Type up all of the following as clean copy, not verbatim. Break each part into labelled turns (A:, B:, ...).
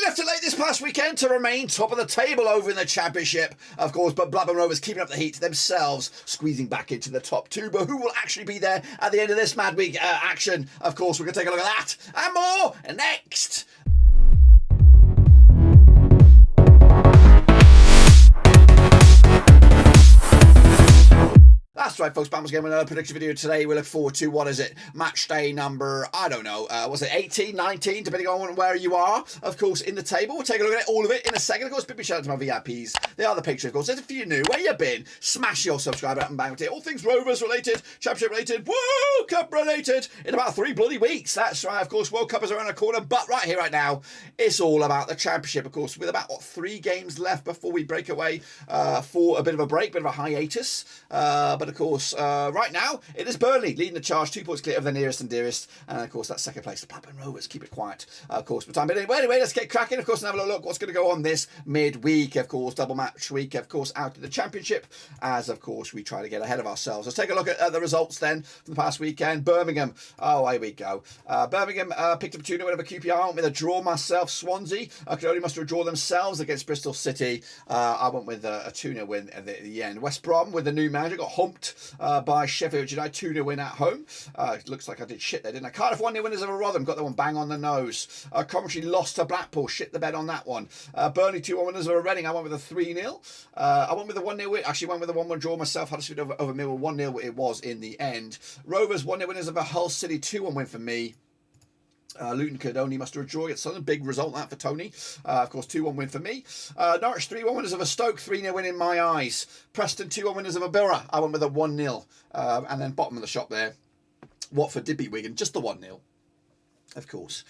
A: left it late this past weekend to remain top of the table over in the Championship, of course, but Blackburn Rovers keeping up the heat themselves, squeezing back into the top two. But who will actually be there at the end of this Midweek action? Of course, we're going to take a look at that and more next. That's right, folks. Bam's Game, another prediction video today. We look forward to, what is it? Match day number, I don't know, was it 18, 19, depending on where you are, of course, in the table. We'll take a look at it, all of it, in a second. Of course, big shout out to my VIPs. They are the picture, of course. If you're new, where you been? Smash your subscribe button, bang it. All things Rovers related, Championship related, World Cup related, in about 3 bloody weeks. That's right, of course, World Cup is around the corner, but right here, right now, it's all about the Championship, of course, with about, 3 games left before we break away for a bit of a break, bit of a hiatus. But of course, right now, it is Burnley leading the charge, 2 points clear of the nearest and dearest. And of course, that second place, the Blackburn Rovers. Keep it quiet, of course, for time. But anyway, let's get cracking, of course, and have a look what's going to go on this midweek, of course, double match week, of course, out of the Championship, as of course we try to get ahead of ourselves. Let's take a look at the results then from the past weekend. Birmingham, here we go. Birmingham picked up 2-0 over QPR. I went with a draw myself. Swansea could only muster a draw themselves against Bristol City. I went with a 2-0 win at the end. West Brom, with the new manager, got humped by Sheffield United, 2-0 win at home. It looks like I did shit there, didn't I? Cardiff 1-0 winners over Rotherham, got that one bang on the nose. Coventry lost to Blackpool, shit the bed on that one. Burnley 2-1 winners over Reading, I went with a 3-0. I went with a 1-0 win, actually went with a 1-1 draw myself. Huddersfield over Millwall, 1-0 it was in the end. Rovers 1-0 winners over Hull City, 2-1 win for me. Luton could only muster a draw against Sunderland. Big result that for Tony. Of course, 2-1 win for me. Norwich 3-1 winners of a Stoke, 3-0 win in my eyes. Preston 2-1 winners of a Borough. I went with a 1-0. And then bottom of the shop there, Watford did beat Wigan, just the 1-0. Of course.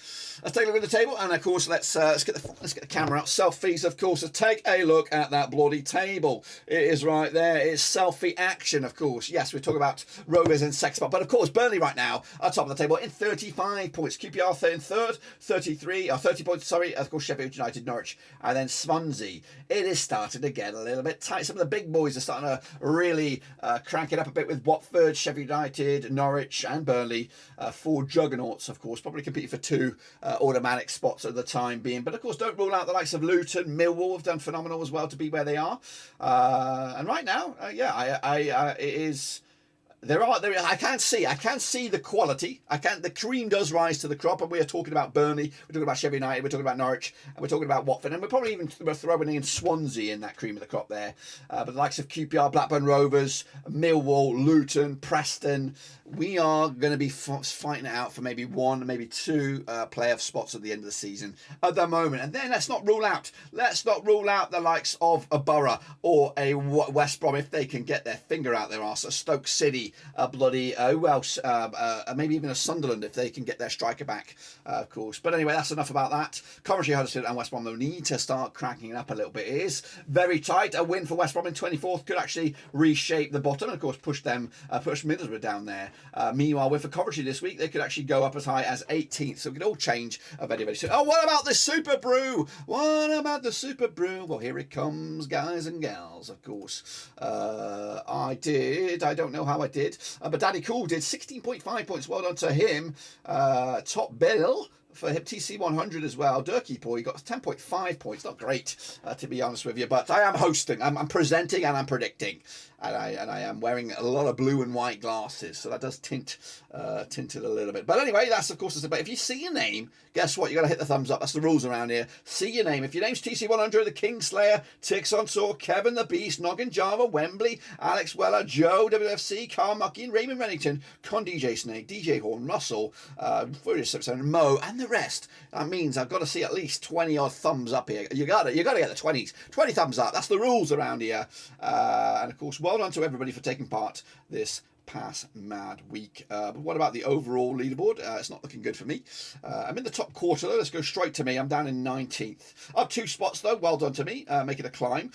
A: Let's take a look at the table, and of course, let's get the camera out. Selfies, of course. Let's take a look at that bloody table. It is right there. It's selfie action, of course. Yes, we're talking about Rovers in second spot, but of course, Burnley right now are top of the table in 35 points. QPR in third, 30 points. Sorry, of course, Sheffield United, Norwich, and then Swansea. It is starting to get a little bit tight. Some of the big boys are starting to really crank it up a bit with Watford, Sheffield United, Norwich, and Burnley. 4 juggernauts, of course, probably competing for 2 automatic spots at the time being. But of course, don't rule out the likes of Luton, Millwall have done phenomenal as well to be where they are. And right now, it is. I can see the quality. The cream does rise to the crop, and we are talking about Burnley, we're talking about Sheffield United, we're talking about Norwich, and we're talking about Watford, and we're probably even throwing in Swansea in that cream of the crop there. But the likes of QPR, Blackburn Rovers, Millwall, Luton, Preston, we are going to be fighting it out for maybe 1, maybe 2 playoff spots at the end of the season at the moment. And then let's not rule out the likes of a Borough or a West Brom if they can get their finger out their arse. A Stoke City, who else? Maybe even a Sunderland if they can get their striker back, of course. But anyway, that's enough about that. Coventry, Huddersfield, and West Brom will need to start cracking it up a little bit. It is very tight. A win for West Brom in 24th could actually reshape the bottom and, of course, push Middlesbrough down there. Meanwhile, with for Coventry this week, they could actually go up as high as 18th. So it could all change very, very soon. Oh, what about the Super Brew? What about the Super Brew? Well, here it comes, guys and gals, of course. I don't know how I did. But Daddy Cool did 16.5 points. Well done to him. Top bill for him, TC100 as well. Durkee boy got 10.5 points. Not great, to be honest with you. But I am hosting. I'm presenting and I'm predicting. And I am wearing a lot of blue and white glasses, so that does tint it a little bit. But anyway, that's of course the debate. If you see your name, guess what? You got to hit the thumbs up. That's the rules around here. See your name. If your name's TC100, the Kingslayer, Tix on Saw, Kevin the Beast, Noggin Java, Wembley, Alex Weller, Joe WFC, Carl Muckin, Raymond Rennington, Con DJ Snake, DJ Horn, Russell, Furious 77, Mo, and the rest. That means I've got to see at least 20 odd thumbs up here. You got to get the 20s. 20 thumbs up. That's the rules around here. And of course, well done to everybody for taking part this past mad week. But what about the overall leaderboard? It's not looking good for me. I'm in the top quarter though. Let's go straight to me. I'm down in 19th. Up 2 spots though. Well done to me. Making a climb.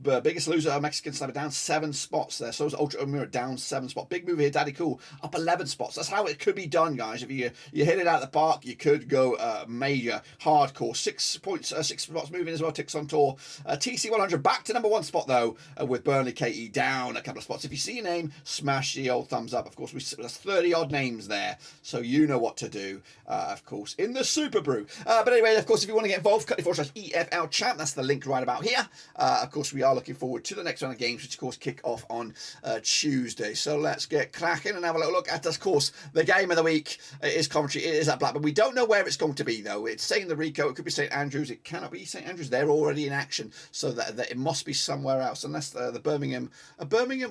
A: Biggest loser, Mexican Sniper, down 7 spots there. So is Ultra Mirror down 7 spots. Big move here, Daddy Cool, up 11 spots. That's how it could be done, guys. If you hit it out of the park, you could go major, hardcore. 6 points, 6 spots moving as well. Ticks on tour. TC100 back to number 1 spot though, with Burnley KE down a couple of spots. If you see your name, smash the old thumbs up. Of course, there's 30 odd names there, so you know what to do, of course, in the Super Brew. But anyway, of course, if you want to get involved, cut/EFL Champ, that's the link right about here. Of course, we are looking forward to the next round of games, which of course kick off on Tuesday. So let's get cracking and have a little look at, of course, the game of the week. It is Coventry, it is at Blackburn. We don't know where it's going to be, though. It's saying the Rico, it could be St Andrews, it cannot be St Andrews. They're already in action, so that it must be somewhere else, unless the Birmingham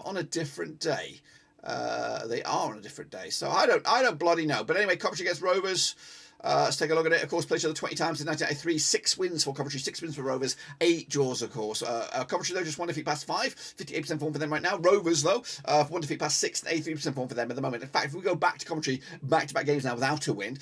A: on a different day. They are on a different day, so I don't bloody know. But anyway, Coventry against Rovers. Let's take a look at it. Of course, played each other 20 times in 1993. 6 wins for Coventry, 6 wins for Rovers, 8 draws, of course. Coventry, though, just 1 defeat past 5. 58% form for them right now. Rovers, though, 1 defeat past 6. 83% form for them at the moment. In fact, if we go back to Coventry, back-to-back games now without a win.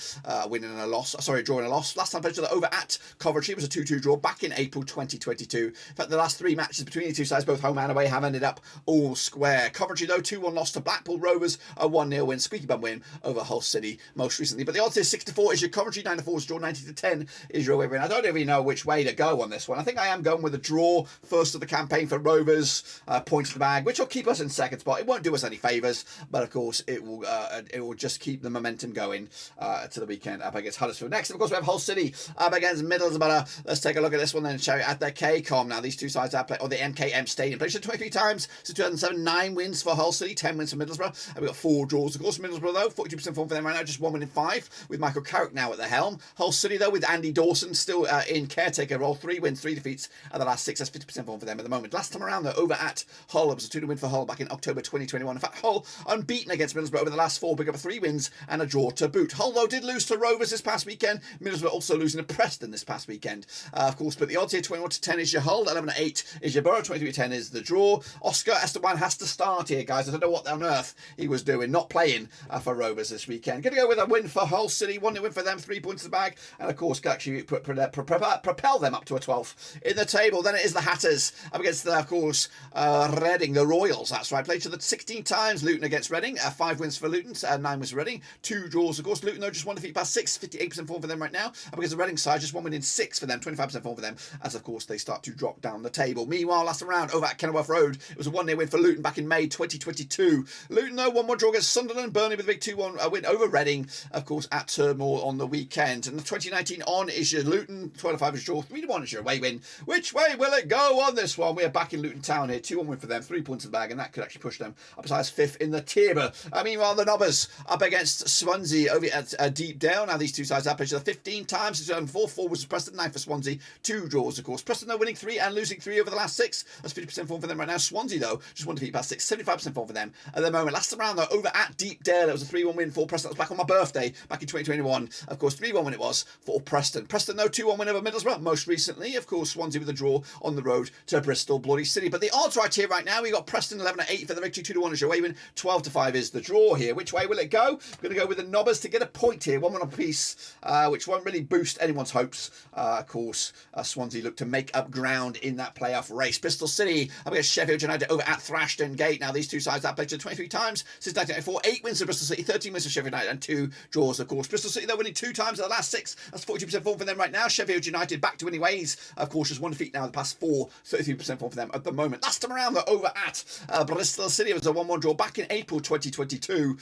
A: Win and a loss. Sorry, a draw and a loss. Last time played each other over at Coventry. It was a 2-2 draw back in April 2022. In fact, the last 3 matches between the two sides, both home and away, have ended up all square. Coventry, though, 2-1 loss to Blackpool. Rovers, a 1-0 win. Squeaky bum win over Hull City most recently. But the odds is 6-4 is your Coventry, 9-4 is draw, 90-10 is your away win. I don't even know which way to go on this one. I think I am going with a draw first of the campaign for Rovers, point to the bag, which will keep us in second spot. It won't do us any favours, but of course it will just keep the momentum going to the weekend up against Huddersfield. Next, of course, we have Hull City up against Middlesbrough. Let's take a look at this one then, shall we? At the KCOM now. These two sides have played, or the MKM Stadium. Played 23 times since 2007. 9 wins for Hull City, 10 wins for Middlesbrough. And we've got 4 draws, of course. Middlesbrough, though, 42% form for them right now, just 1 win in 5, with Michael Carrick now at the helm. Hull City, though, with Andy Dawson still in caretaker role, 3 wins, 3 defeats at the last 6. That's 50% form for them at the moment. Last time around, though, over at Hull, it was a 2-0 win for Hull back in October 2021. In fact, Hull unbeaten against Middlesbrough over the last 4, picking up 3 wins and a draw to boot. Hull, though, did lose to Rovers this past weekend. Middlesbrough also losing to Preston this past weekend, of course. But the odds here, 21-10 is your Hull, 11-8 is your Borough, 23-10 is the draw. Oscar Esteban has to start here, guys. I don't know what on earth he was doing, not playing for Rovers this weekend. Going to go with a win for Hull City, 1-0 win for them, 3 points to the bag, and of course, can actually propel them up to a 12th in the table. Then it is the Hatters up against, of course, Reading, the Royals. That's right. Played each other 16 times. Luton against Reading, 5 wins for Luton, 9 wins for Reading, 2 draws, of course. Luton, though, just 1 defeat past 6, 58% form for them right now. Up against the Reading side, just 1 win in 6 for them, 25% form for them, as of course they start to drop down the table. Meanwhile, last round over at Kenilworth Road, it was a 1-0 win for Luton back in May 2022. Luton, though, 1-1 draw against Sunderland. Burnley with a big 2-1 win over Reading, of course, at Turnmoor on the weekend. And the 2019 on is your Luton, 12-5 is draw, 3-1 is your away win. Which way will it go on this one? We are back in Luton Town here, 2-1 win for them, 3 points in the bag, and that could actually push them up as high as 5th in the table. Meanwhile, the Nobbers up against Swansea over at Deepdale. Now these two sides have played each other 15 times. It's 4 was Preston, 9 for Swansea, 2 draws, of course. Preston, though, winning 3 and losing 3 over the last 6. That's 50% form for them right now. Swansea, though, just 1 defeat past 6, 75% form for them at the moment. Last round, though, over at Deepdale, it was a 3-1 win for Preston. That was back on my birthday, back in 2021. Of course, 3-1 win it was for Preston. Preston, though, 2-1 win over Middlesbrough. Most recently, of course, Swansea with a draw on the road to Bristol, Bloody City. But the odds right here, right now, we got Preston 11-8 for the victory, 2-1 is your away win, 12-5 is the draw here. Which way will it go? We're going to go with the Nobbers to get a point here, 1-1 apiece, which won't really boost anyone's hopes. Of course, Swansea look to make up ground in that playoff race. Bristol City up against Sheffield United over at Thrashton Gate. Now, these two sides have played 23 times since 1994. 8 wins for Bristol City, 13 wins for Sheffield United, and 2 draws, of course. Bristol City, they're winning 2 times in the last 6. That's 42% form for them right now. Sheffield United back to winning ways. Of course, just 1 defeat now in the past 4, 33% form for them at the moment. Last time around, though, over at Bristol City, it was a 1-1 draw back in April 2022.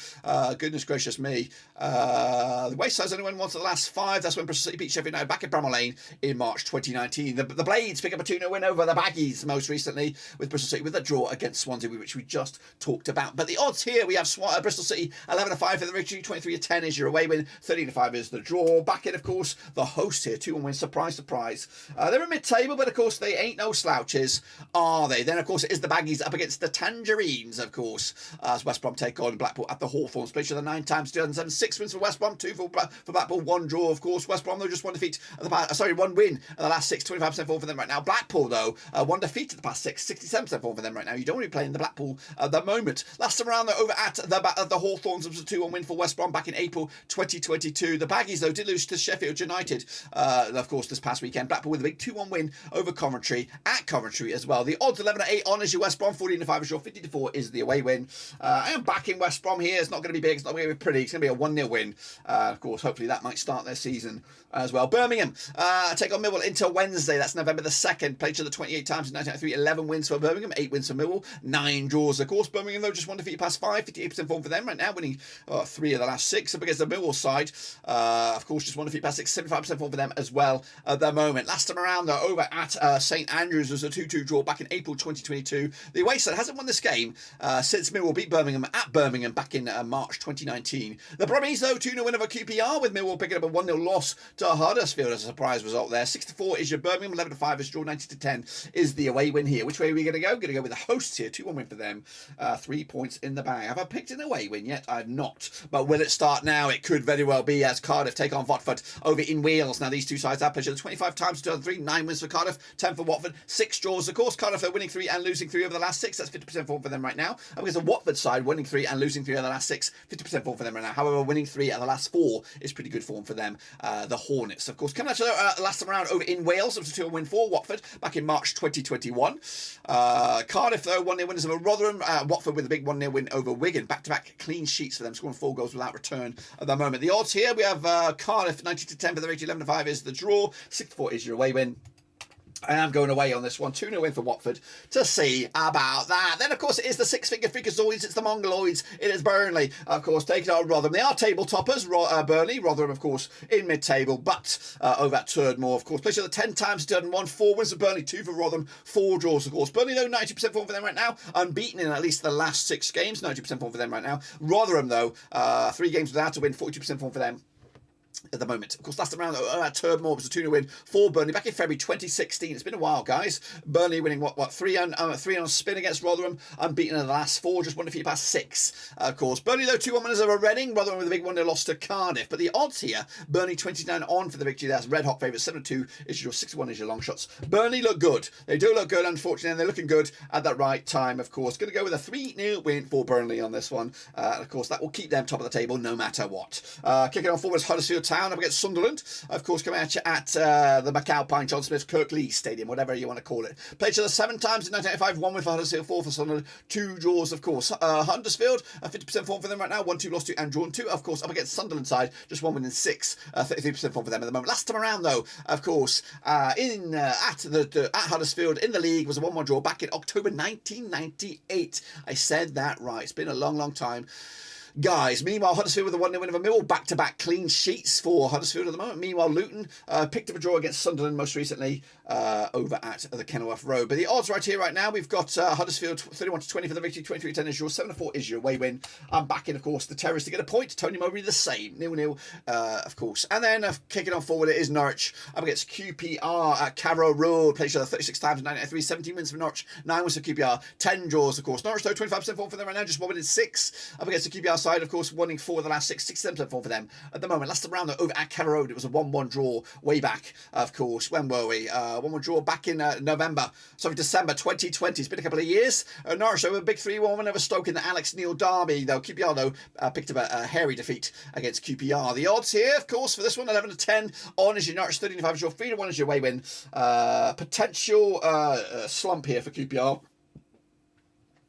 A: Goodness gracious me. The Wayside's only won once of the last 5. That's when Bristol City beat Sheffield United back at Bramall Lane in March 2019. The Blades pick up a 2-0 win over the Baggies most recently, with Bristol City with a draw against Swansea, which we just talked about. But the odds here, we have Bristol City 11-5 for the victory, 23-10 is your away win, 13-5 is the draw. Back in, of course, the host here, 2-1 win, surprise, surprise. They're in mid-table, but of course they ain't no slouches, are they? Then, of course, it is the Baggies up against the Tangerines, of course, as West Brom take on Blackpool at the Hawthorns. Played each other 9 times, 2007, 6 wins for West Brom, 2 for Blackpool, 1 draw, of course. West Brom, though, just 1 defeat at the 1 win at the last 6, 25% form for them right now. Blackpool, though, 1 defeat at the past 6, 67% form for them right now. You don't want to be playing the Blackpool at the moment. Last time around, though, over at the Hawthorns, it was a 2-1 win for West Brom back in April 2022. The Baggies, though, did lose to Sheffield United, of course, this past weekend. Blackpool with a big 2-1 win over Coventry, at Coventry as well. The odds 11-8 on is your West Brom, 14-5 is your 50-4 is the away win. I am backing West Brom here. It's not going to be big, it's not going to be pretty, it's going to be a 1-0 win. Of course, hopefully that might start their season as well. Birmingham take on Millwall into Wednesday. That's November the 2nd. Played each other 28 times in 1993. 11 wins for Birmingham, 8 wins for Millwall, 9 draws. Of course, Birmingham, though, just 1 defeat past 5, 58% form for them right now, winning 3 of the last 6 up against the Millwall side. Of course, just 1 defeat past 6, 75% form for them as well at the moment. Last time around, though, over at St Andrews was a 2-2 draw back in April 2022. The away side hasn't won this game since Millwall beat Birmingham at Birmingham back in March 2019. The Brummies, though, 2-0 win over QPR, with Millwall picking up a 1-0 loss to Huddersfield as a surprise result there. 6-4 is your Birmingham, 11-5 is your draw, 90-10 is the away win here. Which way are we going to go? Going to go with the hosts here. 2-1 win for them. 3 points in the bag. Have I picked an away win yet? I've not. But will it start now? It could very well be, as Cardiff take on Watford over in Wales. Now, these two sides have played 25 times to 3, 9 wins for Cardiff, 10 for Watford, 6 draws. Of course, Cardiff are winning 3 and losing 3 over the last 6. That's 50% form for them right now. And because the Watford side winning 3 and losing 3 over the last 6, 50% form for them right now. However, winning 3 out of the last 4 is pretty good form for them. The Hornets, of course, coming out to last time around over in Wales. It was a 2-1 win for Watford back in March 2021. Cardiff, though, 1-0 winners over Rotherham. Watford with a big 1-0 win over Wigan. Back-to-back clean sheets for them, scoring 4 goals without return at the moment. The odds here, we have Cardiff 90-10 for the rating, 11-5 is the draw, 6-4 is your away win. I am going away on this one. 2-0 win for Watford to see about that. Then, of course, it is the 6-finger freakazoids. It's the Mongoloids. It is Burnley, of course, taking on Rotherham. They are table toppers, Burnley. Rotherham, of course, in mid-table, but over at Turdmore, of course. Played the 10 times, done 1, 4 wins for Burnley, 2 for Rotherham, 4 draws, of course. Burnley, though, 90% form for them right now. Unbeaten in at least the last 6 games. 90% form for them right now. Rotherham, though, 3 games without a win, 42% form for them at the moment. Of course, last round at Turdmore was a 2-0 win for Burnley back in February 2016. It's been a while, guys. Burnley winning what 3 on spin against Rotherham, unbeaten in the last 4, just 1 defeat past 6. Of course, Burnley, though, 2-1 winners over Reading. Rotherham with a big 1-0 loss to Cardiff. But the odds here, Burnley 29 on for the victory. That's red hot favourites. 7-2 is your 6-1 is your long shots. Burnley look good. They do look good, unfortunately, and they're looking good at that right time. Of course, going to go with a 3-0 win for Burnley on this one. Of course, that will keep them top of the table no matter what. Kicking on forwards, Huddersfield Town up against Sunderland. Of course, coming at you at the McAlpine John Smith Kirklees Stadium, whatever you want to call it. Played each other 7 times in 1985, 1 win for Huddersfield, 4 for Sunderland, 2 draws, of course. Huddersfield, 50% form for them right now, 1-2 lost to and drawn 2. Of course, up against Sunderland side, just 1 win in 6, 33% form for them at the moment. Last time around, though, of course, at Huddersfield in the league was a 1-1 draw back in October 1998. I said that right. It's been a long, long time, guys. Meanwhile, Huddersfield with a 1-0 win over Millwall. Back-to-back clean sheets for Huddersfield at the moment. Meanwhile, Luton picked up a draw against Sunderland most recently over at the Kenilworth Road. But the odds right here, right now, we've got Huddersfield 31-20 for the victory, 23-10 is your 7-4 is your away win. I'm backing, of course, the Terrors to get a point. Tony Mowbray the same, 0-0, of course. And then kicking on forward, it is Norwich up against QPR at Carrow Road. Played each other 36 times in 1993, 17 wins for Norwich, 9 wins for QPR, 10 draws, of course. Norwich, though, 25% form for them right now, just 1 win in 6 up against the QPR side, of course, winning 4 of the last 6, 67% form for them at the moment. Last time round, though, over at Carrow Road, it was a 1-1 draw way back, of course. When were we? 1-1 draw back in December 2020. It's been a couple of years. Norwich over a big 3-1 win over Stoke in the Alex Neil derby, though. QPR, though, picked up a hairy defeat against QPR. The odds here, of course, for this one, 11-10 on is your Norwich, 13-5 is your 3-1 is your away win. Potential slump here for QPR.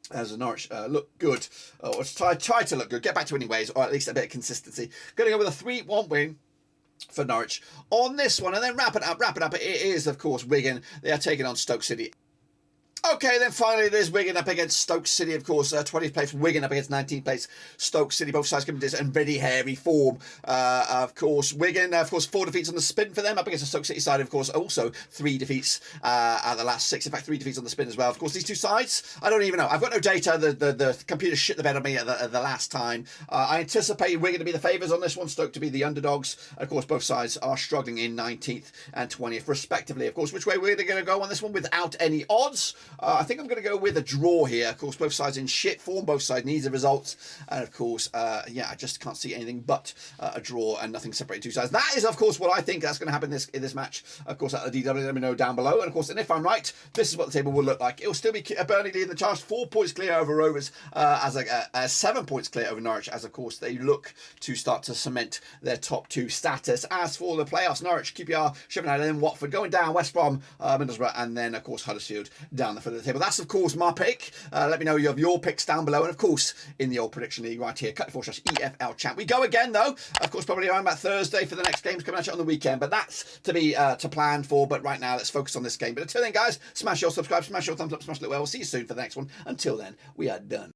A: As a Norwich look good, or try to look good, get back to anyways, or at least a bit of consistency. Going to go with a 3-1 win for Norwich on this one, and then wrap it up. It is, of course, Wigan. They are taking on Stoke City. Okay, then finally it is Wigan up against Stoke City, of course. 20th place Wigan up against 19th place Stoke City. Both sides coming in very hairy form. Of course, Wigan, of course, 4 defeats on the spin for them. Up against the Stoke City side, of course, also 3 defeats at the last 6. In fact, 3 defeats on the spin as well. Of course, these two sides, I don't even know. I've got no data. The computer shit the bed on me at the last time. I anticipate Wigan to be the favourites on this one, Stoke to be the underdogs. Of course, both sides are struggling in 19th and 20th, respectively. Of course, which way we're going to go on this one without any odds? I think I'm going to go with a draw here. Of course, both sides in shit form. Both sides need the results. And of course, yeah, I just can't see anything but a draw and nothing separating two sides. That is, of course, what I think that's going to happen in this match. Of course, at the DW, let me know down below. And of course, and if I'm right, this is what the table will look like. It will still be Burnley leading the charge, 4 points clear over Rovers, as 7 points clear over Norwich, as of course they look to start to cement their top 2 status. As for the playoffs, Norwich, QPR, Sheffield United, and Watford going down, West Brom, Middlesbrough, and then of course Huddersfield down the front of the table. That's of course my pick. Let me know you have your picks down below, and of course in the old prediction league right here, cut/EFL Champ. We go again though, of course probably around about Thursday for the next games coming at you on the weekend, but that's to be to plan for. But right now let's focus on this game. But until then, guys, smash your subscribe, smash your thumbs up, smash the bell. We'll see you soon for the next one. Until then, we are done.